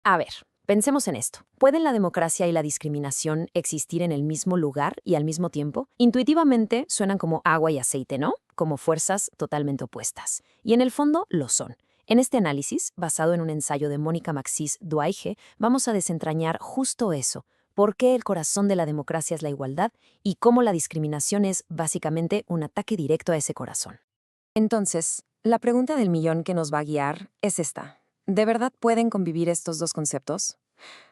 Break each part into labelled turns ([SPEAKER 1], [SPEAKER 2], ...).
[SPEAKER 1] A ver, pensemos en esto. ¿Pueden la democracia y la discriminación existir en el mismo lugar y al mismo tiempo? Intuitivamente suenan como agua y aceite, ¿no? Como fuerzas totalmente opuestas. Y en el fondo lo son. En este análisis, basado en un ensayo de Mónica Maxís Duaige, vamos a desentrañar justo eso. ¿Por qué el corazón de la democracia es la igualdad y cómo la discriminación es básicamente un ataque directo a ese corazón? Entonces, la pregunta del millón que nos va a guiar es esta. ¿De verdad pueden convivir estos dos conceptos?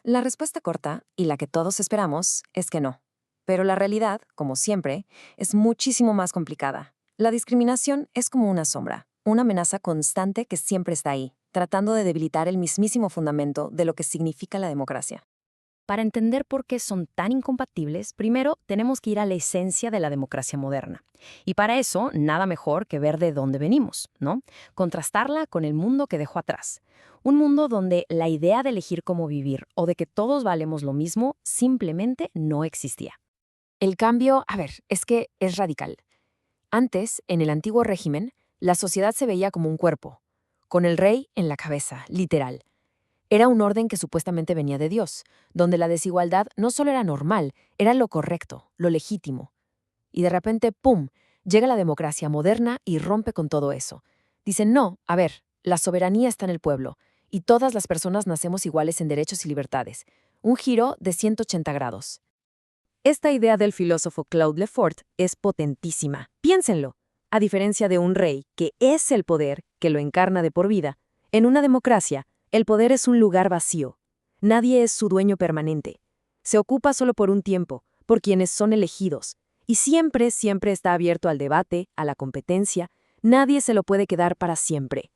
[SPEAKER 1] La respuesta corta, y la que todos esperamos, es que no. Pero la realidad, como siempre, es muchísimo más complicada. La discriminación es como una sombra, una amenaza constante que siempre está ahí, tratando de debilitar el mismísimo fundamento de lo que significa la democracia. Para entender por qué son tan incompatibles, primero tenemos que ir a la esencia de la democracia moderna. Y para eso, nada mejor que ver de dónde venimos, ¿no? Contrastarla con el mundo que dejó atrás. Un mundo donde la idea de elegir cómo vivir o de que todos valemos lo mismo simplemente no existía. El cambio, a ver, es que es radical. Antes, en el antiguo régimen, la sociedad se veía como un cuerpo, con el rey en la cabeza, literal. Era un orden que supuestamente venía de Dios, donde la desigualdad no solo era normal, era lo correcto, lo legítimo. Y de repente, ¡pum!, llega la democracia moderna y rompe con todo eso. Dicen, no, a ver, la soberanía está en el pueblo, y todas las personas nacemos iguales en derechos y libertades. Un giro de 180 grados. Esta idea del filósofo Claude Lefort es potentísima. Piénsenlo. A diferencia de un rey, que es el poder, que lo encarna de por vida, en una democracia, el poder es un lugar vacío. Nadie es su dueño permanente. Se ocupa solo por un tiempo, por quienes son elegidos. Y siempre, siempre está abierto al debate, a la competencia. Nadie se lo puede quedar para siempre.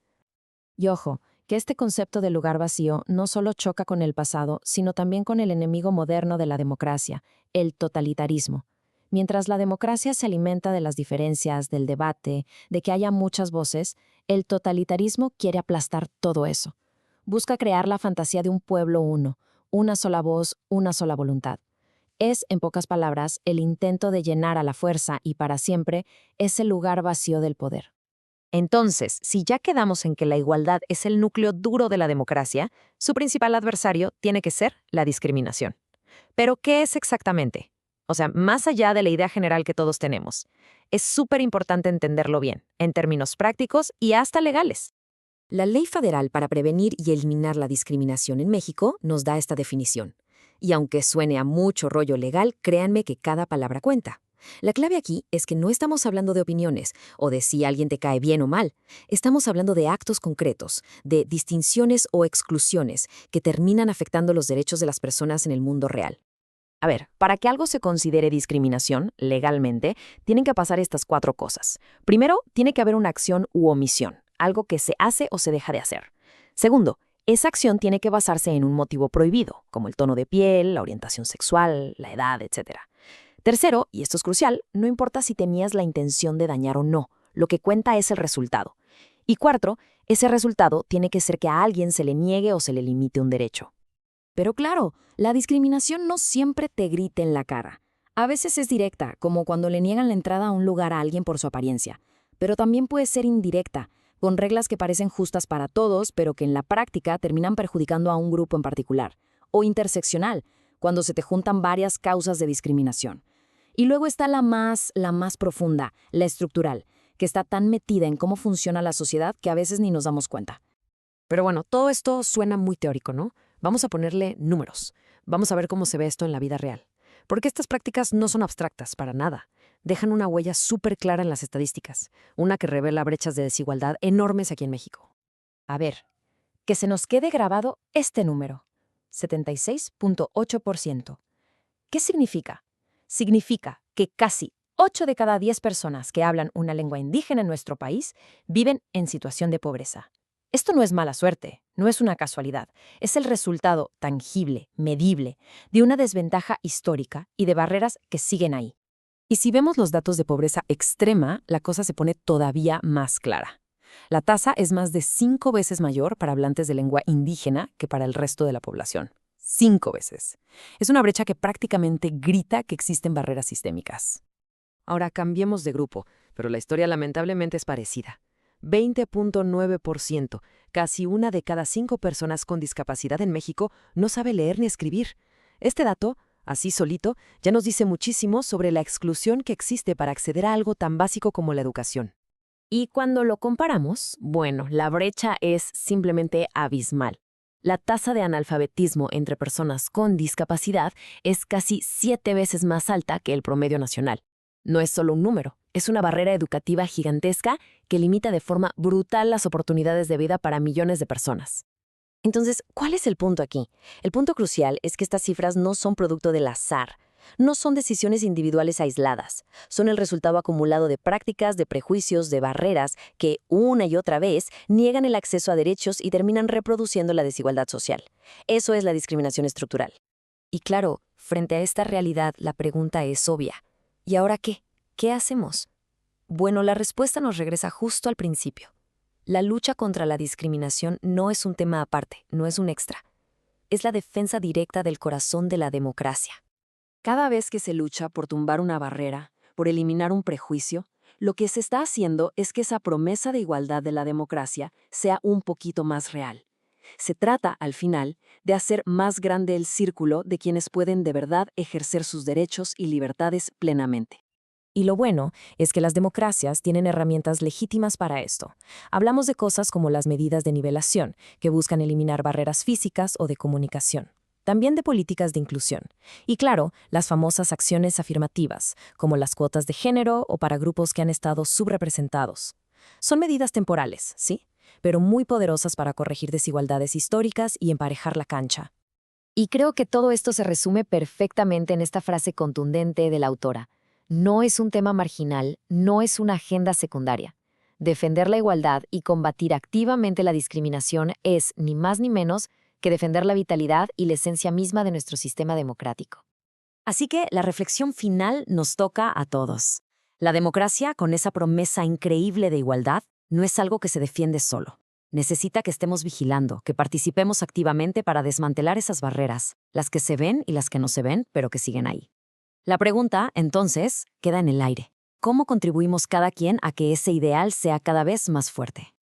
[SPEAKER 1] Y ojo, que este concepto de lugar vacío no solo choca con el pasado, sino también con el enemigo moderno de la democracia, el totalitarismo. Mientras la democracia se alimenta de las diferencias, del debate, de que haya muchas voces, el totalitarismo quiere aplastar todo eso. Busca crear la fantasía de un pueblo uno, una sola voz, una sola voluntad. Es, en pocas palabras, el intento de llenar a la fuerza y para siempre ese lugar vacío del poder. Entonces, si ya quedamos en que la igualdad es el núcleo duro de la democracia, su principal adversario tiene que ser la discriminación. Pero, ¿qué es exactamente? O sea, más allá de la idea general que todos tenemos. Es súper importante entenderlo bien, en términos prácticos y hasta legales. La Ley Federal para Prevenir y Eliminar la Discriminación en México nos da esta definición. Y aunque suene a mucho rollo legal, créanme que cada palabra cuenta. La clave aquí es que no estamos hablando de opiniones o de si alguien te cae bien o mal. Estamos hablando de actos concretos, de distinciones o exclusiones que terminan afectando los derechos de las personas en el mundo real. A ver, para que algo se considere discriminación legalmente, tienen que pasar estas cuatro cosas. Primero, tiene que haber una acción u omisión, algo que se hace o se deja de hacer. Segundo, esa acción tiene que basarse en un motivo prohibido, como el tono de piel, la orientación sexual, la edad, etc. Tercero, y esto es crucial, no importa si tenías la intención de dañar o no, lo que cuenta es el resultado. Y cuarto, ese resultado tiene que ser que a alguien se le niegue o se le limite un derecho. Pero claro, la discriminación no siempre te grita en la cara. A veces es directa, como cuando le niegan la entrada a un lugar a alguien por su apariencia. Pero también puede ser indirecta, con reglas que parecen justas para todos, pero que en la práctica terminan perjudicando a un grupo en particular. O interseccional, cuando se te juntan varias causas de discriminación. Y luego está la más profunda, la estructural, que está tan metida en cómo funciona la sociedad que a veces ni nos damos cuenta. Pero bueno, todo esto suena muy teórico, ¿no? Vamos a ponerle números. Vamos a ver cómo se ve esto en la vida real. Porque estas prácticas no son abstractas para nada. Dejan una huella súper clara en las estadísticas, una que revela brechas de desigualdad enormes aquí en México. A ver, que se nos quede grabado este número, 76.8%. ¿Qué significa? Significa que casi 8 de cada 10 personas que hablan una lengua indígena en nuestro país viven en situación de pobreza. Esto no es mala suerte, no es una casualidad, es el resultado tangible, medible, de una desventaja histórica y de barreras que siguen ahí. Y si vemos los datos de pobreza extrema, la cosa se pone todavía más clara. La tasa es más de 5 veces mayor para hablantes de lengua indígena que para el resto de la población. 5 veces. Es una brecha que prácticamente grita que existen barreras sistémicas. Ahora cambiemos de grupo, pero la historia lamentablemente es parecida.
[SPEAKER 2] 20.9%. Casi una de cada 5 personas con discapacidad en México no sabe leer ni escribir. Este dato, así solito, ya nos dice muchísimo sobre la exclusión que existe para acceder a algo tan básico como la educación.
[SPEAKER 1] Y cuando lo comparamos, bueno, la brecha es simplemente abismal. La tasa de analfabetismo entre personas con discapacidad es casi 7 veces más alta que el promedio nacional. No es solo un número, es una barrera educativa gigantesca que limita de forma brutal las oportunidades de vida para millones de personas. Entonces, ¿cuál es el punto aquí? El punto crucial es que estas cifras no son producto del azar. No son decisiones individuales aisladas, son el resultado acumulado de prácticas, de prejuicios, de barreras que, una y otra vez, niegan el acceso a derechos y terminan reproduciendo la desigualdad social. Eso es la discriminación estructural. Y claro, frente a esta realidad, la pregunta es obvia. ¿Y ahora qué? ¿Qué hacemos? Bueno, la respuesta nos regresa justo al principio. La lucha contra la discriminación no es un tema aparte, no es un extra. Es la defensa directa del corazón de la democracia. Cada vez que se lucha por tumbar una barrera, por eliminar un prejuicio, lo que se está haciendo es que esa promesa de igualdad de la democracia sea un poquito más real. Se trata, al final, de hacer más grande el círculo de quienes pueden de verdad ejercer sus derechos y libertades plenamente. Y lo bueno es que las democracias tienen herramientas legítimas para esto. Hablamos de cosas como las medidas de nivelación, que buscan eliminar barreras físicas o de comunicación. También de políticas de inclusión. Y claro, las famosas acciones afirmativas, como las cuotas de género o para grupos que han estado subrepresentados. Son medidas temporales, sí, pero muy poderosas para corregir desigualdades históricas y emparejar la cancha. Y creo que todo esto se resume perfectamente en esta frase contundente de la autora. No es un tema marginal, no es una agenda secundaria. Defender la igualdad y combatir activamente la discriminación es, ni más ni menos, que defender la vitalidad y la esencia misma de nuestro sistema democrático. Así que la reflexión final nos toca a todos. La democracia, con esa promesa increíble de igualdad, no es algo que se defiende solo. Necesita que estemos vigilando, que participemos activamente para desmantelar esas barreras, las que se ven y las que no se ven, pero que siguen ahí. La pregunta, entonces, queda en el aire. ¿Cómo contribuimos cada quien a que ese ideal sea cada vez más fuerte?